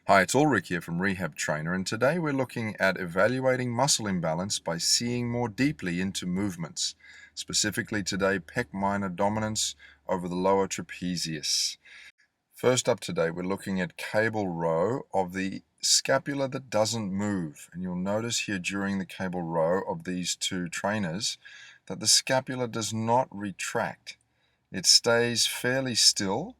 Hi, it's Ulrich here from Rehab Trainer, and today we're looking at evaluating muscle imbalance by seeing more deeply into movements. Specifically today, pec minor dominance over the lower trapezius. First up today, we're looking at cable row of the scapula that doesn't move. And you'll notice here during the cable row of these two trainers that the scapula does not retract. It stays fairly still.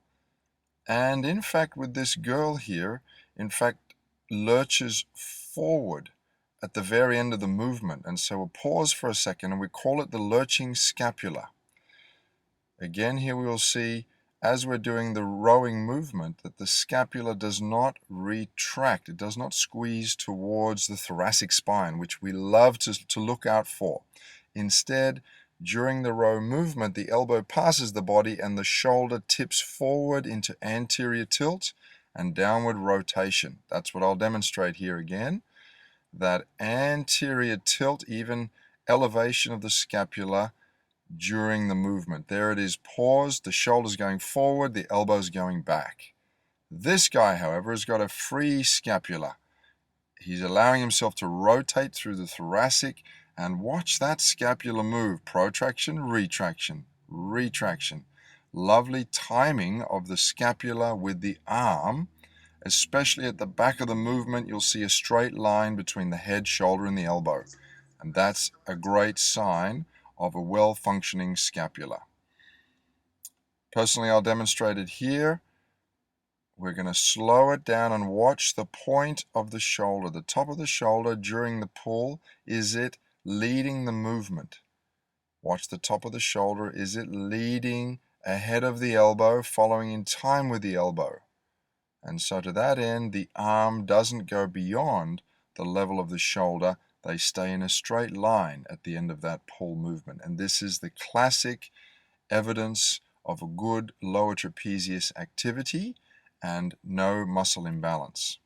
And in fact, with this girl here, in fact, lurches forward at the very end of the movement. And so we'll pause for a second and we call it the lurching scapula. Again, here we will see, as we're doing the rowing movement, that the scapula does not retract. It does not squeeze towards the thoracic spine, which we love to look out for. Instead, during the row movement, the elbow passes the body and the shoulder tips forward into anterior tilt and downward rotation. That's what I'll demonstrate here again. That anterior tilt, even elevation of the scapula during the movement. There it is, paused, the shoulder's going forward, the elbow's going back. This guy, however, has got a free scapula. He's allowing himself to rotate through the thoracic, and watch that scapula move. Protraction, retraction, retraction. Lovely timing of the scapula with the arm, especially at the back of the movement. You'll see a straight line between the head, shoulder, and the elbow. And that's a great sign of a well-functioning scapula. Personally, I'll demonstrate it here. We're going to slow it down and watch the point of the shoulder. The top of the shoulder during the pull, is it leading the movement? Watch the top of the shoulder. Is it leading ahead of the elbow, following in time with the elbow? And so to that end, the arm doesn't go beyond the level of the shoulder. They stay in a straight line at the end of that pull movement. And this is the classic evidence of a good lower trapezius activity and no muscle imbalance.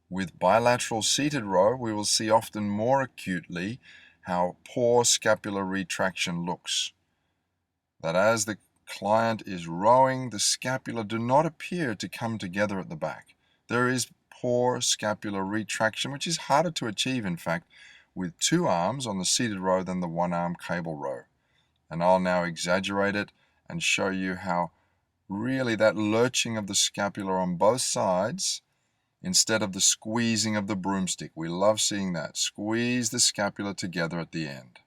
With bilateral seated row, we will see often more acutely how poor scapular retraction looks. That as the client is rowing, the scapula do not appear to come together at the back. There is poor scapular retraction, which is harder to achieve, in fact, with two arms on the seated row than the one-arm cable row. And I'll now exaggerate it and show you how really that lurching of the scapula on both sides instead of the squeezing of the broomstick. We love seeing that. Squeeze the scapula together at the end.